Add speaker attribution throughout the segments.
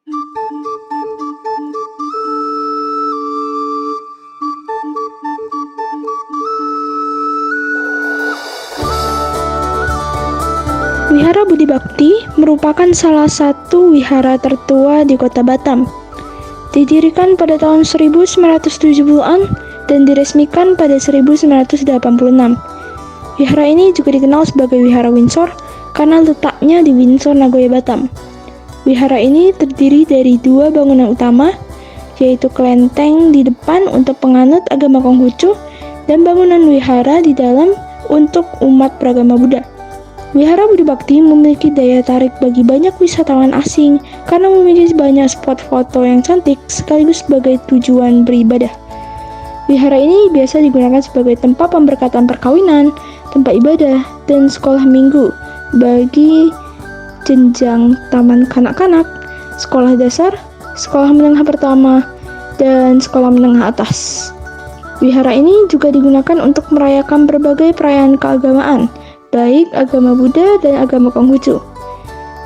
Speaker 1: Wihara Budi Bakti merupakan salah satu wihara tertua di Kota Batam. Didirikan pada tahun 1970-an dan diresmikan pada 1986. Wihara ini juga dikenal sebagai Wihara Windsor karena letaknya di Windsor, Nagoya, Batam. Wihara ini terdiri dari dua bangunan utama, yaitu kelenteng di depan untuk penganut agama Konghucu dan bangunan wihara di dalam untuk umat beragama Buddha. Wihara Budi Bakti memiliki daya tarik bagi banyak wisatawan asing karena memiliki banyak spot foto yang cantik sekaligus sebagai tujuan beribadah. Wihara ini biasa digunakan sebagai tempat pemberkatan perkawinan, tempat ibadah, dan sekolah minggu bagi jenjang taman kanak-kanak, sekolah dasar, sekolah menengah pertama, dan sekolah menengah atas. Wihara ini juga digunakan untuk merayakan berbagai perayaan keagamaan, baik agama Buddha dan agama Konghucu.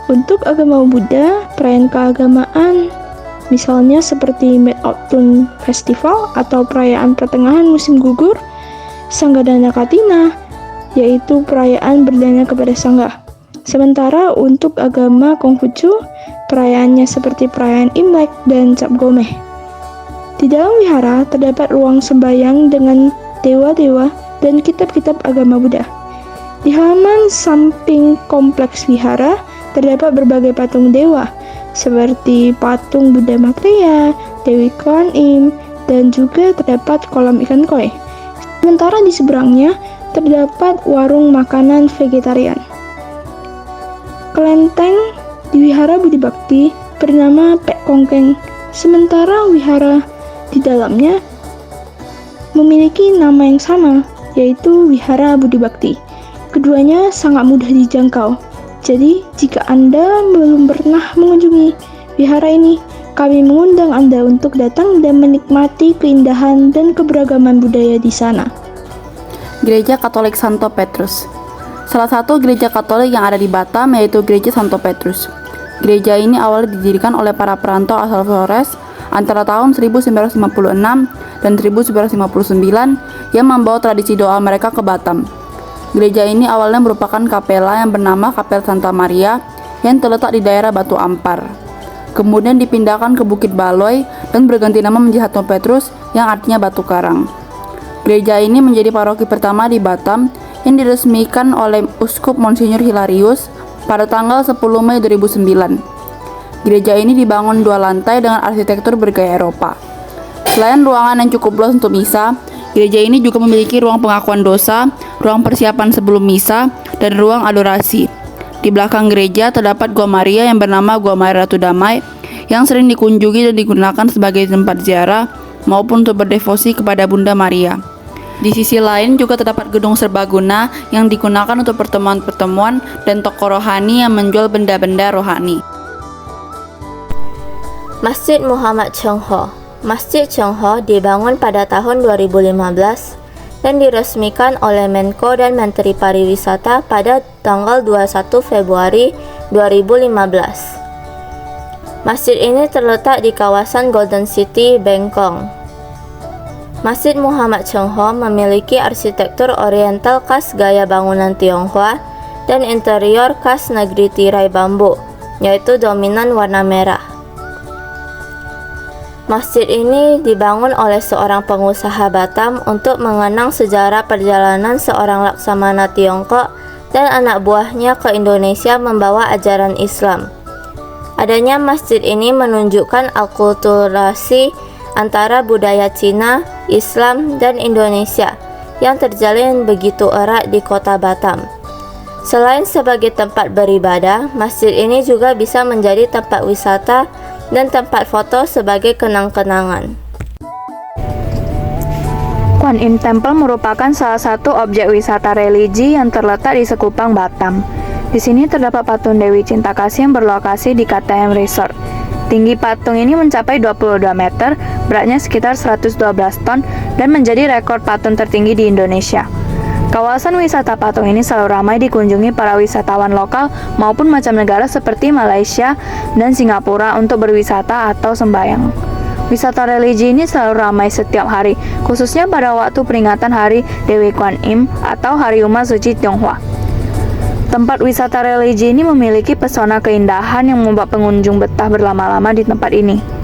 Speaker 1: Untuk agama Buddha, perayaan keagamaan misalnya seperti Mid-Autumn Festival atau perayaan pertengahan musim gugur, Sanggadana Katina, yaitu perayaan berdana kepada Sangha. Sementara untuk agama Konghucu, perayaannya seperti perayaan Imlek dan Cap Gomeh. Di dalam wihara terdapat ruang sembahyang dengan dewa-dewa dan kitab-kitab agama Buddha. Di halaman samping kompleks wihara terdapat berbagai patung dewa seperti patung Buddha Maitreya, Dewi Kuan Im, dan juga terdapat kolam ikan koi. Sementara di seberangnya terdapat warung makanan vegetarian. Kelenteng di Wihara Budi Bakti bernama Pek Kongkeng, sementara wihara di dalamnya memiliki nama yang sama, yaitu Wihara Budi Bakti. Keduanya sangat mudah dijangkau. Jadi, jika Anda belum pernah mengunjungi wihara ini, kami mengundang Anda untuk datang dan menikmati keindahan dan keberagaman budaya di sana.
Speaker 2: Gereja Katolik Santo Petrus. Salah satu gereja Katolik yang ada di Batam yaitu Gereja Santo Petrus. Gereja ini awalnya didirikan oleh para perantau asal Flores antara tahun 1956 dan 1959 yang membawa tradisi doa mereka ke Batam. Gereja ini awalnya merupakan kapela yang bernama Kapel Santa Maria yang terletak di daerah Batu Ampar. Kemudian dipindahkan ke Bukit Baloy dan berganti nama menjadi Santo Petrus yang artinya Batu Karang. Gereja ini menjadi paroki pertama di Batam yang diresmikan oleh Uskup Monsinyur Hilarius pada tanggal 10 Mei 2009. Gereja ini dibangun dua lantai dengan arsitektur bergaya Eropa. Selain ruangan yang cukup luas untuk misa, gereja ini juga memiliki ruang pengakuan dosa, ruang persiapan sebelum misa, dan ruang adorasi. Di belakang gereja terdapat Gua Maria yang bernama Gua Maria Ratu Damai yang sering dikunjungi dan digunakan sebagai tempat ziarah maupun untuk berdevosi kepada Bunda Maria. Di sisi lain juga terdapat gedung serbaguna yang digunakan untuk pertemuan-pertemuan dan toko rohani yang menjual benda-benda rohani.
Speaker 3: Masjid Muhammad Chongho. Masjid Chongho dibangun pada tahun 2015 dan diresmikan oleh Menko dan Menteri Pariwisata pada tanggal 21 Februari 2015. Masjid ini terletak di kawasan Golden City, Bengkong. Masjid Muhammad Chongho memiliki arsitektur oriental khas gaya bangunan Tionghoa dan interior khas negeri tirai bambu, yaitu dominan warna merah. Masjid ini dibangun oleh seorang pengusaha Batam untuk mengenang sejarah perjalanan seorang laksamana Tiongkok dan anak buahnya ke Indonesia membawa ajaran Islam. Adanya masjid ini menunjukkan akulturasi antara budaya Cina, Islam, dan Indonesia yang terjalin begitu erat di kota Batam. Selain sebagai tempat beribadah, masjid ini juga bisa menjadi tempat wisata dan tempat foto sebagai kenang-kenangan.
Speaker 4: Kuan Im Temple merupakan salah satu objek wisata religi yang terletak di Sekupang, Batam. Di sini terdapat patung Dewi Cinta Kasih yang berlokasi di KTM Resort. Tinggi patung ini mencapai 22 meter, beratnya sekitar 112 ton, dan menjadi rekor patung tertinggi di Indonesia. Kawasan wisata patung ini selalu ramai dikunjungi para wisatawan lokal maupun mancanegara seperti Malaysia dan Singapura untuk berwisata atau sembahyang. Wisata religi ini selalu ramai setiap hari, khususnya pada waktu peringatan Hari Dewi Kwan Im atau Hari Umat Suci Tionghoa. Tempat wisata religi ini memiliki pesona keindahan yang membuat pengunjung betah berlama-lama di tempat ini.